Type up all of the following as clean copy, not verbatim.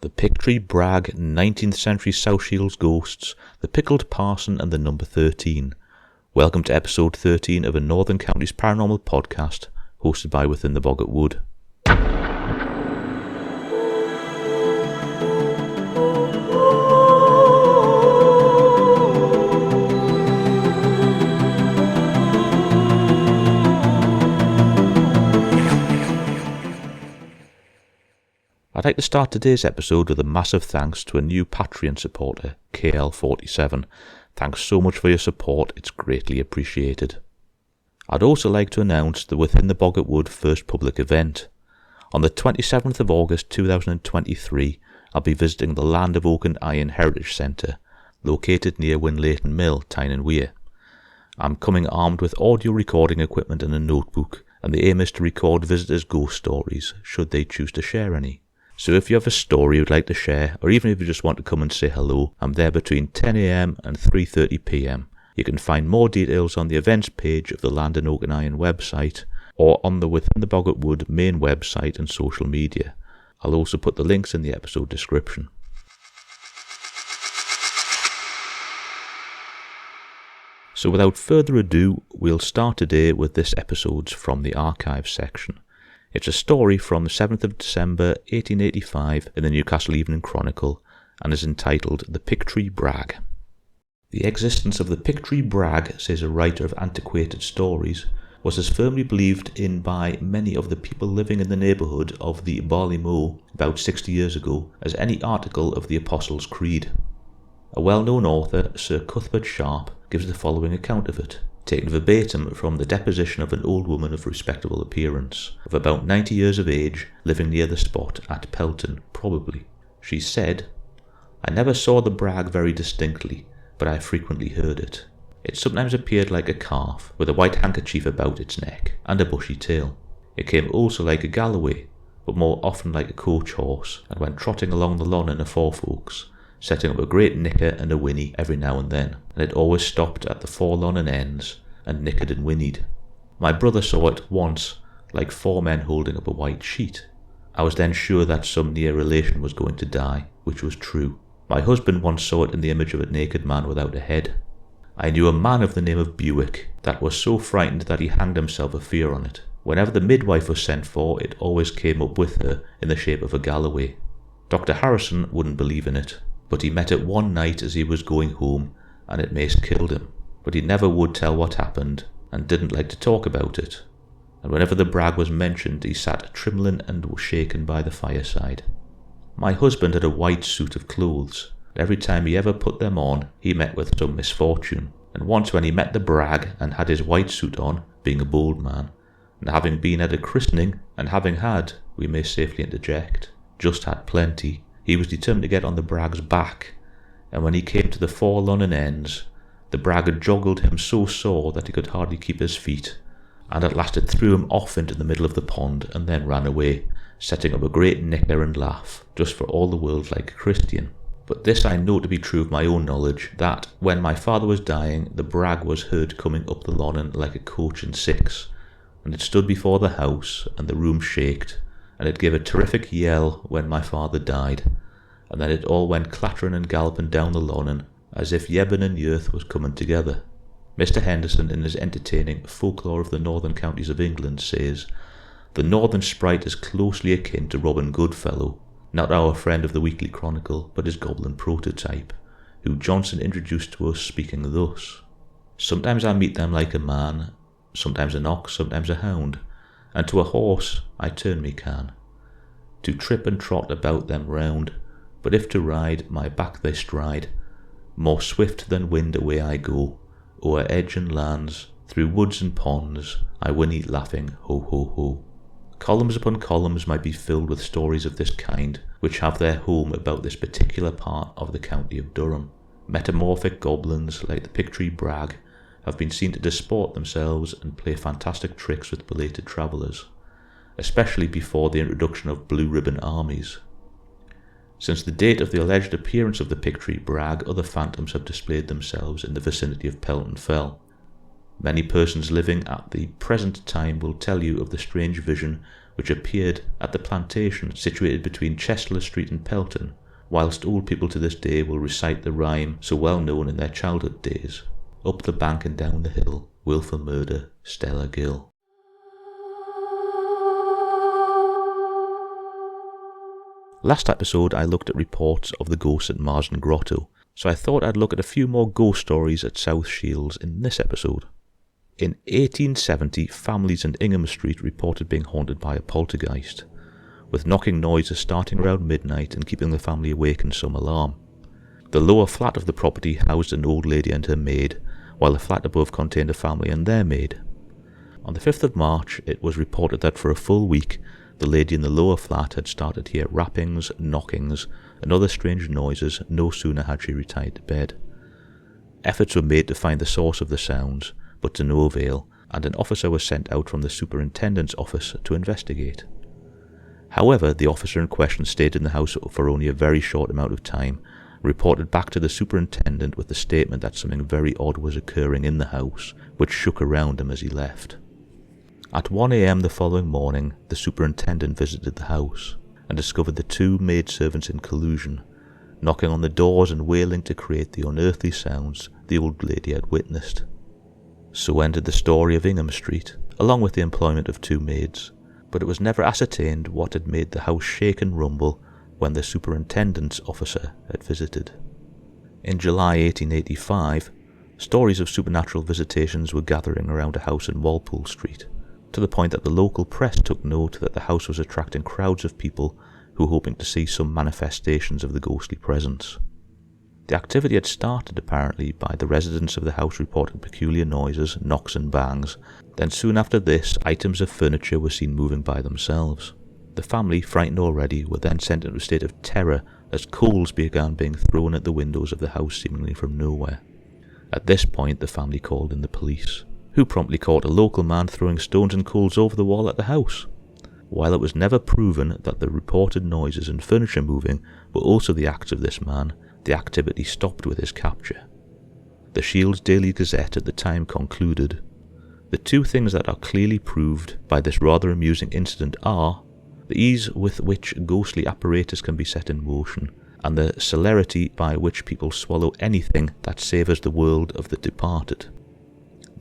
the Picktree Brag, 19th century South Shields ghosts, the Pickled, Parson and the number 13. Welcome to episode 13 of a Northern Counties Paranormal podcast, hosted by Within the Boggart Wood. I'd like to start today's episode with a massive thanks to a new Patreon supporter, KL47. Thanks so much for your support, it's greatly appreciated. I'd also like to announce the Within the Boggart Wood first public event. On the 27th of August 2023, I'll be visiting the Land of Oak and Iron Heritage Centre, located near Winlayton Mill, Tyne and Wear. I'm coming armed with audio recording equipment and a notebook, and the aim is to record visitors' ghost stories, should they choose to share any. So if you have a story you'd like to share, or even if you just want to come and say hello, I'm there between 10 AM and 3:30 PM. You can find more details on the events page of the Land and Oak and Iron website, or on the Within the Boggart Wood main website and social media. I'll also put the links in the episode description. So without further ado, we'll start today with this episode's From the Archives section. It's a story from the 7th of December 1885 in the Newcastle Evening Chronicle and is entitled The Picktree Brag. The existence of the Picktree Brag, says a writer of antiquated stories, was as firmly believed in by many of the people living in the neighbourhood of the Barley Mow about 60 years ago as any article of the Apostles' Creed. A well-known author, Sir Cuthbert Sharp, gives the following account of it, taken verbatim from the deposition of an old woman of respectable appearance, of about 90 years of age, living near the spot at Pelton, probably. She said, "I never saw the brag very distinctly, but I frequently heard it. It sometimes appeared like a calf, with a white handkerchief about its neck, and a bushy tail. It came also like a galloway, but more often like a coach horse, and went trotting along the lawn in a forefolks, setting up a great nicker and a whinny every now and then, and it always stopped at the forlorn and ends, and nickered and whinnied. My brother saw it once, like 4 men holding up a white sheet. I was then sure that some near relation was going to die, which was true. My husband once saw it in the image of a naked man without a head. I knew a man of the name of Buick that was so frightened that he hanged himself of fear on it. Whenever the midwife was sent for, it always came up with her in the shape of a galloway. Dr. Harrison wouldn't believe in it, but he met it one night as he was going home, and it mace killed him. But he never would tell what happened, and didn't like to talk about it. And whenever the brag was mentioned, he sat trembling and was shaken by the fireside. My husband had a white suit of clothes, and every time he ever put them on, he met with some misfortune. And once when he met the brag, and had his white suit on, being a bold man, and having been at a christening, and having had, we may safely interject, just had plenty, he was determined to get on the brag's back, and when he came to the forlorn and ends, the brag had joggled him so sore that he could hardly keep his feet, and at last it threw him off into the middle of the pond and then ran away, setting up a great nicker and laugh, just for all the world like a Christian. But this I know to be true of my own knowledge, that when my father was dying, the brag was heard coming up the lawn like a coach and six, and it stood before the house, and the room shaked, and it gave a terrific yell when my father died, and then it all went clattering and galloping down the lawn as if Yebben and Yerth was coming together. Mr. Henderson, in his entertaining Folklore of the Northern Counties of England, says, "The northern sprite is closely akin to Robin Goodfellow, not our friend of the Weekly Chronicle, but his goblin prototype, who Johnson introduced to us speaking thus: Sometimes I meet them like a man, sometimes an ox, sometimes a hound, and to a horse I turn me can, to trip and trot about them round, but if to ride, my back they stride, more swift than wind away I go, o'er edge and lands, through woods and ponds, I whinny laughing, ho ho ho." Columns upon columns might be filled with stories of this kind, which have their home about this particular part of the county of Durham. Metamorphic goblins, like the Picktree Brag, have been seen to disport themselves and play fantastic tricks with belated travellers, especially before the introduction of blue ribbon armies. Since the date of the alleged appearance of the Picktree Brag, other phantoms have displayed themselves in the vicinity of Pelton Fell. Many persons living at the present time will tell you of the strange vision which appeared at the plantation situated between Chestler Street and Pelton, whilst old people to this day will recite the rhyme so well known in their childhood days: "Up the bank and down the hill, wilful murder, Stella Gill." Last episode I looked at reports of the ghosts at Marsden Grotto, so I thought I'd look at a few more ghost stories at South Shields in this episode. In 1870, families in Ingham Street reported being haunted by a poltergeist, with knocking noises starting around midnight and keeping the family awake in some alarm. The lower flat of the property housed an old lady and her maid, while the flat above contained a family and their maid. On the 5th of March, it was reported that for a full week, the lady in the lower flat had started to hear rappings, knockings, and other strange noises no sooner had she retired to bed. Efforts were made to find the source of the sounds, but to no avail, and an officer was sent out from the superintendent's office to investigate. However, the officer in question stayed in the house for only a very short amount of time, reported back to the superintendent with the statement that something very odd was occurring in the house, which shook around him as he left. At 1 a.m. the following morning, the superintendent visited the house and discovered the two maidservants in collusion, knocking on the doors and wailing to create the unearthly sounds the old lady had witnessed. So ended the story of Ingham Street, along with the employment of two maids, but it was never ascertained what had made the house shake and rumble when the superintendent's officer had visited. In July 1885, stories of supernatural visitations were gathering around a house in Walpole Street, to the point that the local press took note that the house was attracting crowds of people who were hoping to see some manifestations of the ghostly presence. The activity had started apparently by the residents of the house reporting peculiar noises, knocks and bangs. Then soon after this, items of furniture were seen moving by themselves. The family, frightened already, were then sent into a state of terror as coals began being thrown at the windows of the house seemingly from nowhere. At this point, the family called in the police, who promptly caught a local man throwing stones and coals over the wall at the house. While it was never proven that the reported noises and furniture moving were also the acts of this man, the activity stopped with his capture. The Shields Daily Gazette at the time concluded, "The two things that are clearly proved by this rather amusing incident are the ease with which ghostly apparatus can be set in motion, and the celerity by which people swallow anything that savours the world of the departed."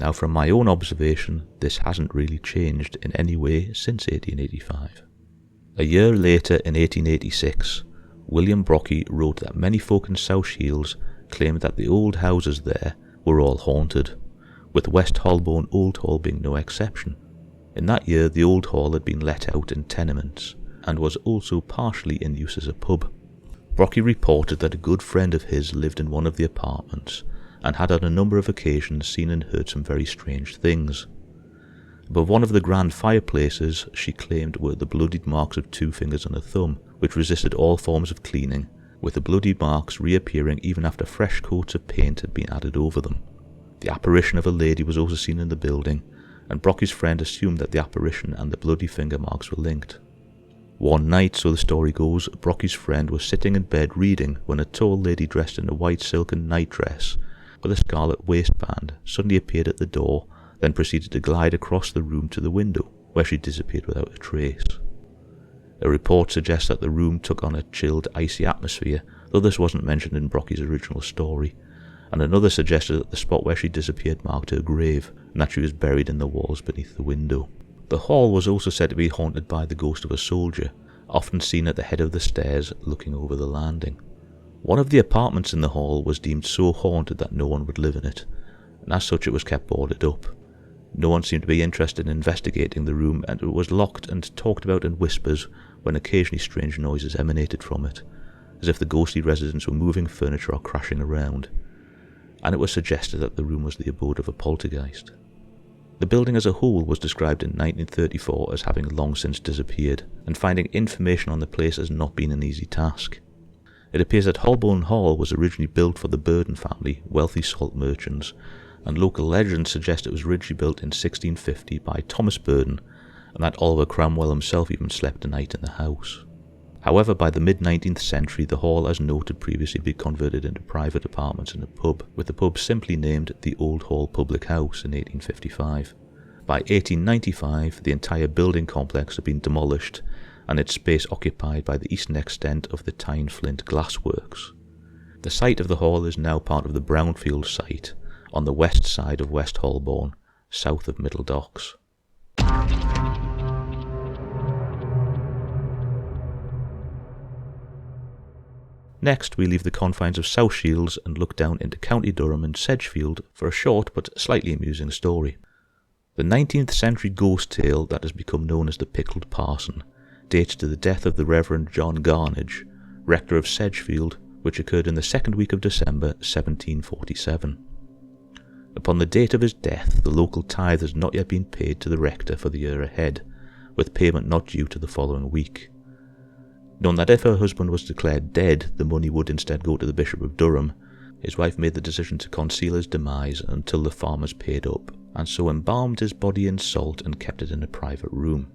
Now, from my own observation, this hasn't really changed in any way since 1885. A year later, in 1886, William Brockie wrote that many folk in South Shields claimed that the old houses there were all haunted, with West Holborn Old Hall being no exception. In that year, the Old Hall had been let out in tenements, and was also partially in use as a pub. Brockie reported that a good friend of his lived in one of the apartments, and had on a number of occasions seen and heard some very strange things. Above one of the grand fireplaces, she claimed, were the bloodied marks of 2 fingers and a thumb, which resisted all forms of cleaning, with the bloody marks reappearing even after fresh coats of paint had been added over them. The apparition of a lady was also seen in the building, and Brockie's friend assumed that the apparition and the bloody finger marks were linked. One night, so the story goes, Brockie's friend was sitting in bed reading when a tall lady dressed in a white silken nightdress with a scarlet waistband suddenly appeared at the door, then proceeded to glide across the room to the window, where she disappeared without a trace. A report suggests that the room took on a chilled, icy atmosphere, though this wasn't mentioned in Brockie's original story, and another suggested that the spot where she disappeared marked her grave, and that she was buried in the walls beneath the window. The hall was also said to be haunted by the ghost of a soldier, often seen at the head of the stairs looking over the landing. One of the apartments in the hall was deemed so haunted that no one would live in it, and as such it was kept boarded up. No one seemed to be interested in investigating the room, and it was locked and talked about in whispers when occasionally strange noises emanated from it, as if the ghostly residents were moving furniture or crashing around, and it was suggested that the room was the abode of a poltergeist. The building as a whole was described in 1934 as having long since disappeared, and finding information on the place has not been an easy task. It appears that Holborn Hall was originally built for the Burden family, wealthy salt merchants, and local legends suggest it was originally built in 1650 by Thomas Burden, and that Oliver Cromwell himself even slept a night in the house. However, by the mid-19th century, the hall, as noted previously, had been converted into private apartments and a pub, with the pub simply named the Old Hall Public House in 1855. By 1895, the entire building complex had been demolished and its space occupied by the eastern extent of the Tyneflint Glassworks. The site of the hall is now part of the Brownfield site on the west side of West Holborn, south of Middle Docks. Next, we leave the confines of South Shields and look down into County Durham and Sedgefield for a short but slightly amusing story. The 19th century ghost tale that has become known as the Pickled Parson dates to the death of the Reverend John Garnage, rector of Sedgefield, which occurred in the second week of December 1747. Upon the date of his death, the local tithe has not yet been paid to the rector for the year ahead, with payment not due to the following week. Knowing that if her husband was declared dead, the money would instead go to the Bishop of Durham, his wife made the decision to conceal his demise until the farmers paid up, and so embalmed his body in salt and kept it in a private room.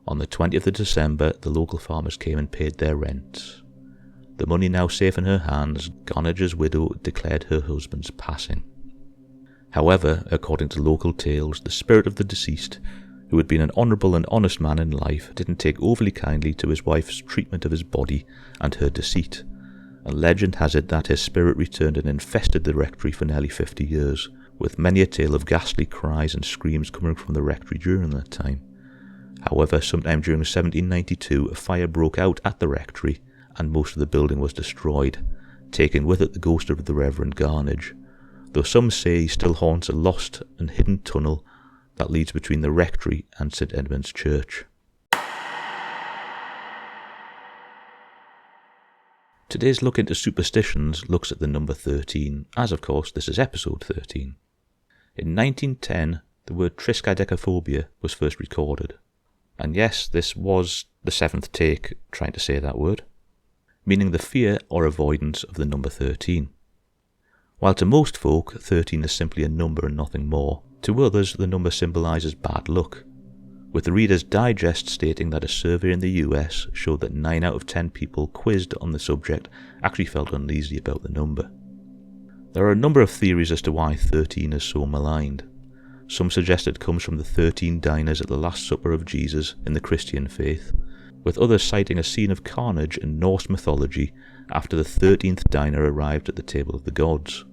On the 20th of December, the local farmers came and paid their rent. The money now safe in her hands, Garnage's widow declared her husband's passing. However, according to local tales, the spirit of the deceased, who had been an honourable and honest man in life, didn't take overly kindly to his wife's treatment of his body and her deceit, and legend has it that his spirit returned and infested the rectory for nearly 50 years, with many a tale of ghastly cries and screams coming from the rectory during that time. However, sometime during 1792, a fire broke out at the rectory, and most of the building was destroyed, taking with it the ghost of the Reverend Garnage, though some say he still haunts a lost and hidden tunnel that leads between the rectory and St Edmund's Church. Today's look into superstitions looks at the number 13, as of course this is episode 13. In 1910, the word triskaidekaphobia was first recorded. And yes, this was the 7th take trying to say that word, meaning the fear or avoidance of the number 13. While to most folk, 13 is simply a number and nothing more, to others the number symbolises bad luck, with the Reader's Digest stating that a survey in the US showed that 9 out of 10 people quizzed on the subject actually felt uneasy about the number. There are a number of theories as to why 13 is so maligned. Some suggest it comes from the 13 diners at the Last Supper of Jesus in the Christian faith, with others citing a scene of carnage in Norse mythology after the 13th diner arrived at the table of the gods.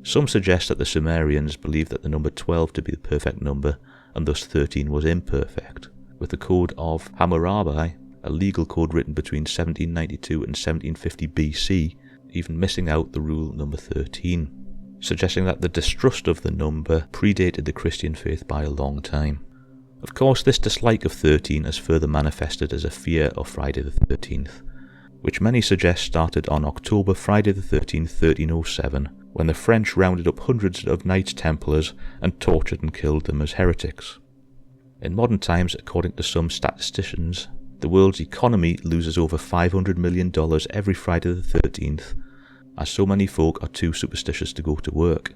Some suggest that the Sumerians believed that the number 12 to be the perfect number, and thus 13 was imperfect, with the Code of Hammurabi, a legal code written between 1792 and 1750 BC, even missing out the rule number 13, suggesting that the distrust of the number predated the Christian faith by a long time. Of course, this dislike of 13 has further manifested as a fear of Friday the 13th, which many suggest started on October Friday the 13th, 1307, when the French rounded up hundreds of Knights Templars and tortured and killed them as heretics. In modern times, according to some statisticians, the world's economy loses over $500 million every Friday the 13th, as so many folk are too superstitious to go to work.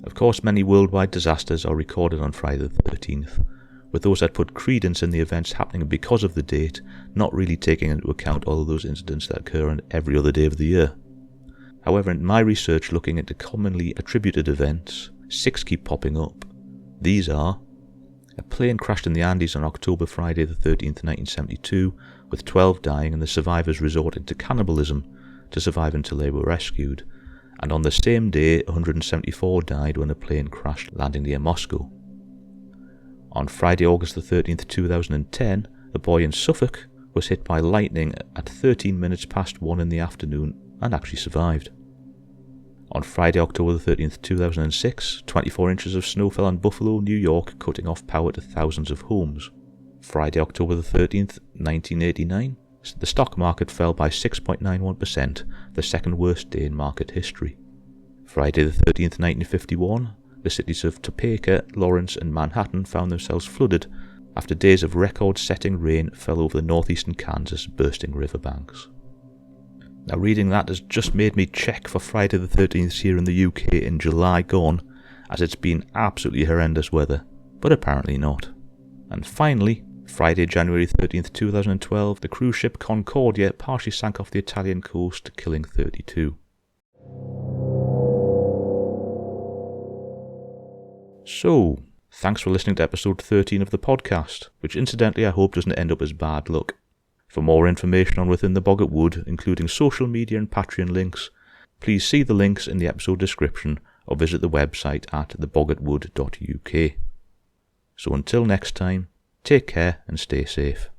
Of course, many worldwide disasters are recorded on Friday the 13th, with those that put credence in the events happening because of the date not really taking into account all of those incidents that occur on every other day of the year. However, in my research looking into commonly attributed events, 6 keep popping up. These are: a plane crashed in the Andes on October Friday the 13th, 1972, with 12 dying and the survivors resorted to cannibalism to survive until they were rescued, and on the same day 174 died when a plane crashed landing near Moscow. On Friday, August the 13th, 2010, a boy in Suffolk was hit by lightning at 13 minutes past 1 in the afternoon and actually survived. On Friday, October the 13th, 2006, 24 inches of snow fell on Buffalo, New York, cutting off power to thousands of homes. Friday, October the 13th, 1989, the stock market fell by 6.91%, the second worst day in market history. Friday the 13th, 1951, the cities of Topeka, Lawrence and Manhattan found themselves flooded after days of record-setting rain fell over the northeastern Kansas, bursting riverbanks. Now, reading that has just made me check for Friday the 13th here in the UK in July gone, as it's been absolutely horrendous weather, but apparently not. And finally, Friday, January 13th, 2012, the cruise ship Concordia partially sank off the Italian coast, killing 32. So, Thanks for listening to episode 13 of the podcast, which incidentally I hope doesn't end up as bad luck. For more information on Within the Boggart Wood, including social media and Patreon links, please see the links in the episode description or visit the website at theboggartwood.uk. So until next time, take care and stay safe.